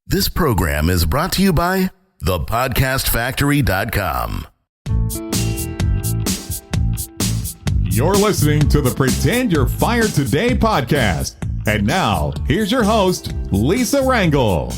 This program is brought to you by thepodcastfactory.com. You're listening to the Pretend You're Fired Today podcast. And now, here's your host, Lisa Rangel.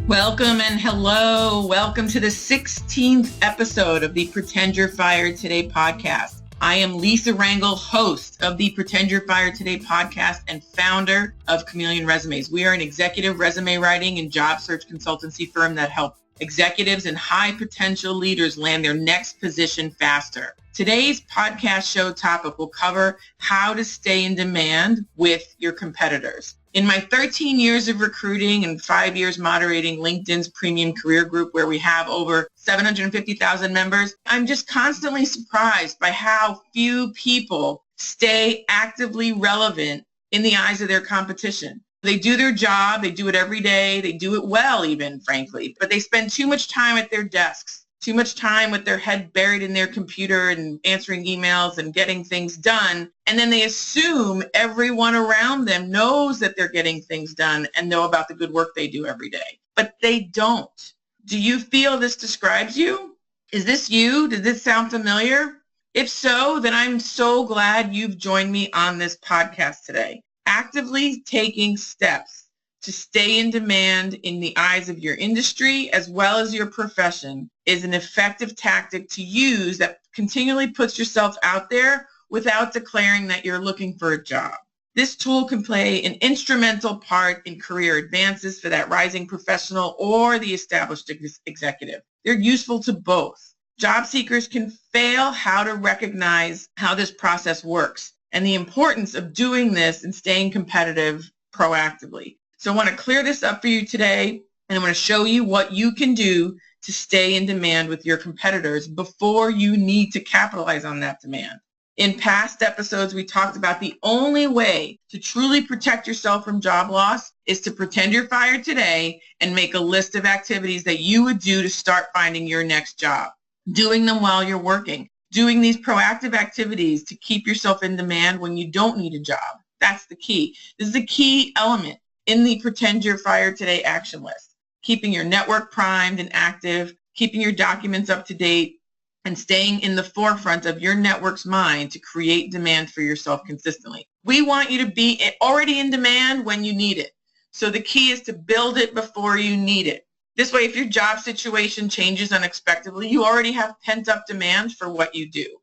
Welcome and hello. Welcome to the 16th episode of the Pretend You're Fired Today podcast. I am Lisa Rangel, host of the Pretend You're Fired Today podcast and founder of Chameleon Resumes. We are an executive resume writing and job search consultancy firm that help executives and high potential leaders land their next position faster. Today's podcast show topic will cover how to stay in demand with your competitors. In my 13 years of recruiting and 5 years moderating LinkedIn's premium career group, where we have over 750,000 members, I'm just constantly surprised by how few people stay actively relevant in the eyes of their competition. They do their job, they do it every day, they do it well even, frankly, but they spend too much time at their desks, too much time with their head buried in their computer and answering emails and getting things done. And then they assume everyone around them knows that they're getting things done and know about the good work they do every day. But they don't. Do you feel this describes you? Is this you? Does this sound familiar? If so, then I'm so glad you've joined me on this podcast today. Actively taking steps to stay in demand in the eyes of your industry as well as your profession is an effective tactic to use that continually puts yourself out there without declaring that you're looking for a job. This tool can play an instrumental part in career advances for that rising professional or the established executive. They're useful to both. Job seekers can fail how to recognize how this process works and the importance of doing this and staying competitive proactively. So I want to clear this up for you today, and I want to show you what you can do to stay in demand with your competitors before you need to capitalize on that demand. In past episodes, we talked about the only way to truly protect yourself from job loss is to pretend you're fired today and make a list of activities that you would do to start finding your next job, doing them while you're working, doing these proactive activities to keep yourself in demand when you don't need a job. That's the key. This is a key element in the Pretend You're Fired Today action list. Keeping your network primed and active, keeping your documents up to date, and staying in the forefront of your network's mind to create demand for yourself consistently. We want you to be already in demand when you need it. So the key is to build it before you need it. This way, if your job situation changes unexpectedly, you already have pent-up demand for what you do.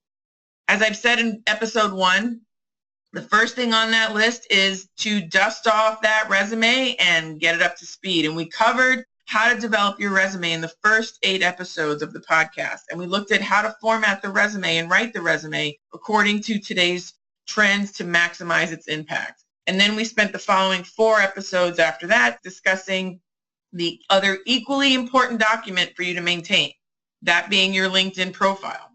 As I've said in episode 1, the first thing on that list is to dust off that resume and get it up to speed. And we covered how to develop your resume in the first 8 episodes of the podcast. And we looked at how to format the resume and write the resume according to today's trends to maximize its impact. And then we spent the following 4 episodes after that discussing the other equally important document for you to maintain, that being your LinkedIn profile.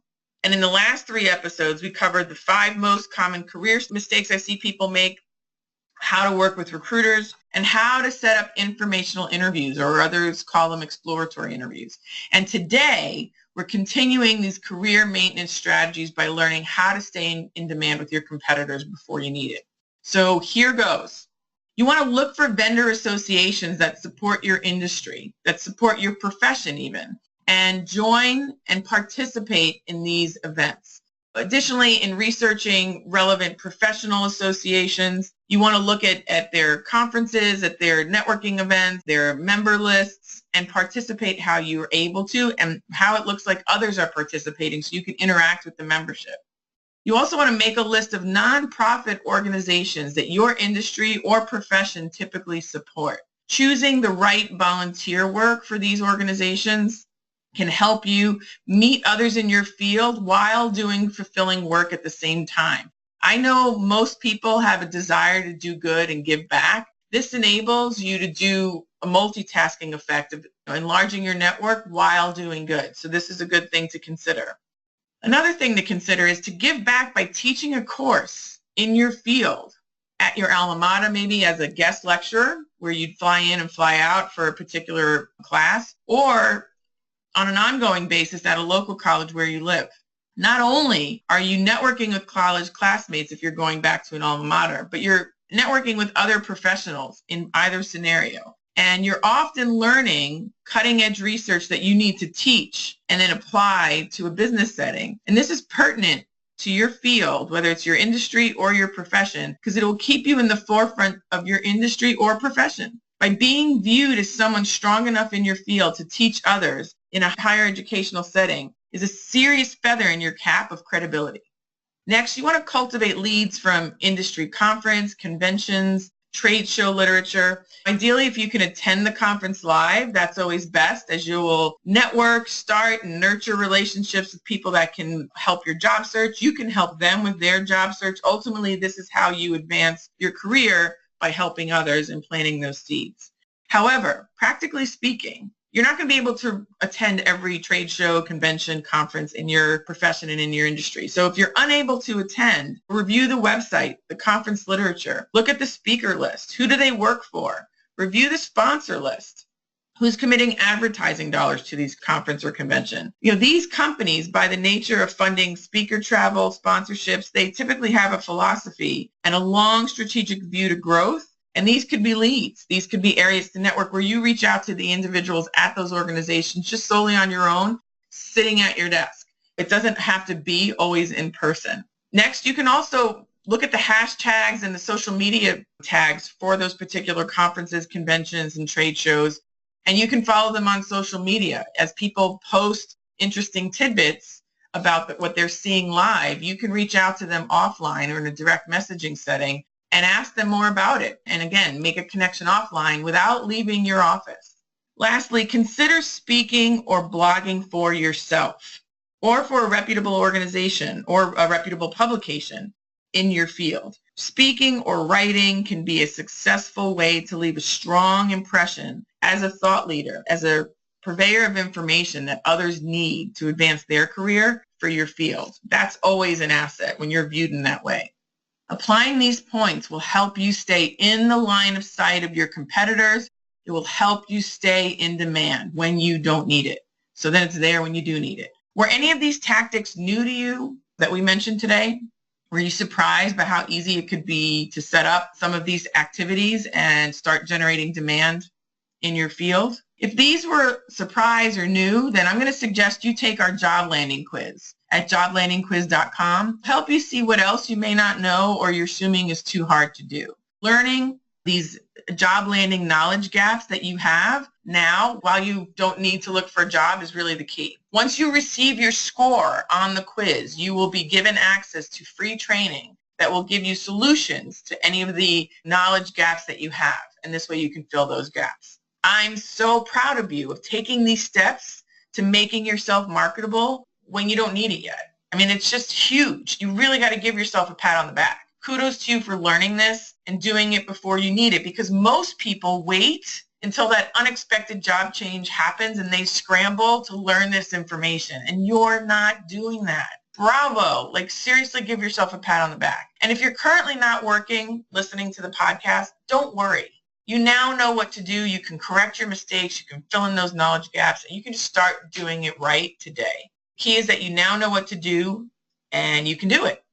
And in the last 3 episodes, we covered the 5 most common career mistakes I see people make, how to work with recruiters, and how to set up informational interviews, or others call them exploratory interviews. And today, we're continuing these career maintenance strategies by learning how to stay in demand with your competitors before you need it. So here goes. You want to look for vendor associations that support your industry, that support your profession even, and join and participate in these events. Additionally, in researching relevant professional associations, you want to look at their conferences, at their networking events, their member lists, and participate how you're able to and how it looks like others are participating so you can interact with the membership. You also want to make a list of nonprofit organizations that your industry or profession typically support. Choosing the right volunteer work for these organizations can help you meet others in your field while doing fulfilling work at the same time. I know most people have a desire to do good and give back. This enables you to do a multitasking effect of enlarging your network while doing good. So this is a good thing to consider. Another thing to consider is to give back by teaching a course in your field at your alma mater, maybe as a guest lecturer where you'd fly in and fly out for a particular class, or on an ongoing basis at a local college where you live. Not only are you networking with college classmates if you're going back to an alma mater, but you're networking with other professionals in either scenario. And you're often learning cutting edge research that you need to teach and then apply to a business setting. And this is pertinent to your field, whether it's your industry or your profession, because it will keep you in the forefront of your industry or profession. By being viewed as someone strong enough in your field to teach others in a higher educational setting is a serious feather in your cap of credibility. Next, you want to cultivate leads from industry conference, conventions, trade show literature. Ideally, if you can attend the conference live, that's always best, as you will network, start, and nurture relationships with people that can help your job search. You can help them with their job search. Ultimately, this is how you advance your career, by helping others and planting those seeds. However, practically speaking, you're not going to be able to attend every trade show, convention, conference in your profession and in your industry. So if you're unable to attend, review the website, the conference literature, look at the speaker list. Who do they work for? Review the sponsor list. Who's committing advertising dollars to these conference or convention? These companies, by the nature of funding speaker travel, sponsorships, they typically have a philosophy and a long strategic view to growth. And these could be leads. These could be areas to network where you reach out to the individuals at those organizations just solely on your own, sitting at your desk. It doesn't have to be always in person. Next, you can also look at the hashtags and the social media tags for those particular conferences, conventions, and trade shows. And you can follow them on social media. As people post interesting tidbits about what they're seeing live, you can reach out to them offline or in a direct messaging setting and ask them more about it. And again, make a connection offline without leaving your office. Lastly, consider speaking or blogging for yourself or for a reputable organization or a reputable publication in your field. Speaking or writing can be a successful way to leave a strong impression as a thought leader, as a purveyor of information that others need to advance their career for your field. That's always an asset when you're viewed in that way. Applying these points will help you stay in the line of sight of your competitors. It will help you stay in demand when you don't need it. So then it's there when you do need it. Were any of these tactics new to you that we mentioned today? Were you surprised by how easy it could be to set up some of these activities and start generating demand in your field? If these were surprise or new, then I'm going to suggest you take our job landing quiz at joblandingquiz.com. Help you see what else you may not know or you're assuming is too hard to do. Learning these job landing knowledge gaps that you have now while you don't need to look for a job is really the key. Once you receive your score on the quiz, you will be given access to free training that will give you solutions to any of the knowledge gaps that you have. And this way you can fill those gaps. I'm so proud of you of taking these steps to making yourself marketable when you don't need it yet. I mean, it's just huge. You really got to give yourself a pat on the back. Kudos to you for learning this and doing it before you need it, because most people wait until that unexpected job change happens and they scramble to learn this information. And you're not doing that. Bravo. Like, seriously, give yourself a pat on the back. And if you're currently not working, listening to the podcast, don't worry. You now know what to do. You can correct your mistakes. You can fill in those knowledge gaps, and you can just start doing it right today. Key is that you now know what to do and you can do it.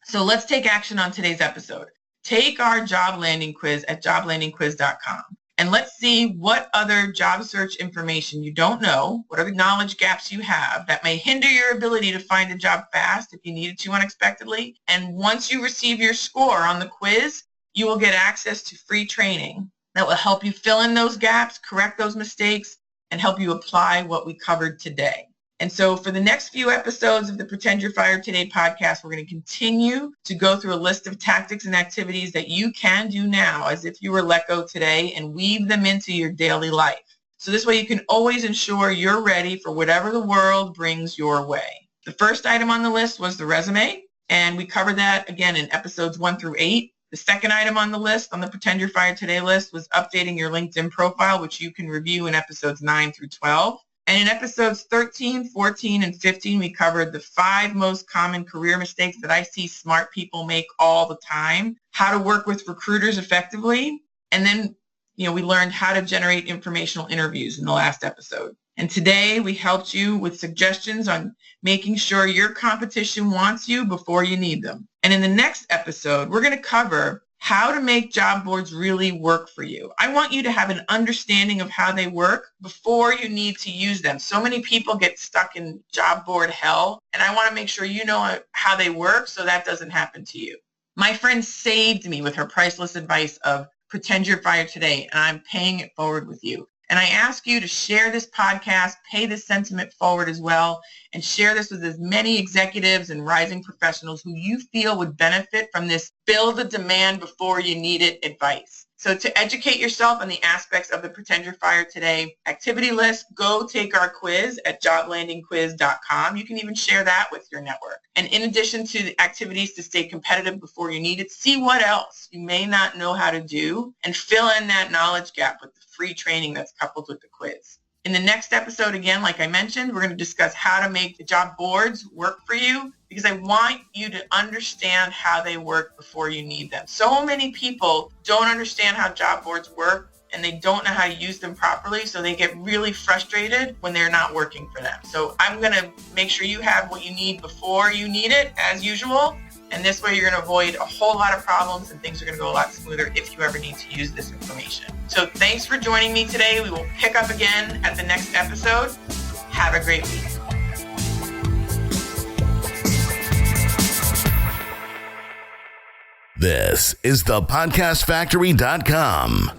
So let's take action on today's episode. Take our job landing quiz at joblandingquiz.com and let's see what other job search information you don't know, what are the knowledge gaps you have that may hinder your ability to find a job fast if you needed to unexpectedly. And once you receive your score on the quiz, you will get access to free training that will help you fill in those gaps, correct those mistakes, and help you apply what we covered today. And so for the next few episodes of the Pretend You're Fired Today podcast, we're going to continue to go through a list of tactics and activities that you can do now as if you were let go today and weave them into your daily life. So this way you can always ensure you're ready for whatever the world brings your way. The first item on the list was the resume, and we covered that again in episodes 1 through 8. The second item on the list, on the Pretend You're Fired Today list, was updating your LinkedIn profile, which you can review in episodes 9 through 12. And in episodes 13, 14, and 15, we covered the 5 most common career mistakes that I see smart people make all the time, how to work with recruiters effectively, and then we learned how to generate informational interviews in the last episode. And today we helped you with suggestions on making sure your competition wants you before you need them. And in the next episode, we're going to cover how to make job boards really work for you. I want you to have an understanding of how they work before you need to use them. So many people get stuck in job board hell, and I want to make sure you know how they work so that doesn't happen to you. My friend saved me with her priceless advice of pretend you're fired today, and I'm paying it forward with you. And I ask you to share this podcast, pay this sentiment forward as well, and share this with as many executives and rising professionals who you feel would benefit from this build the demand before you need it advice. So to educate yourself on the aspects of the Pretend You're Fired Today activity list, go take our quiz at joblandingquiz.com. You can even share that with your network. And in addition to the activities to stay competitive before you need it, see what else you may not know how to do and fill in that knowledge gap with the free training that's coupled with the quiz. In the next episode, again, like I mentioned, we're going to discuss how to make the job boards work for you, because I want you to understand how they work before you need them. So many people don't understand how job boards work, and they don't know how to use them properly, so they get really frustrated when they're not working for them. So I'm going to make sure you have what you need before you need it, as usual. And this way you're going to avoid a whole lot of problems, and things are going to go a lot smoother if you ever need to use this information. So thanks for joining me today. We will pick up again at the next episode. Have a great week. This is thepodcastfactory.com.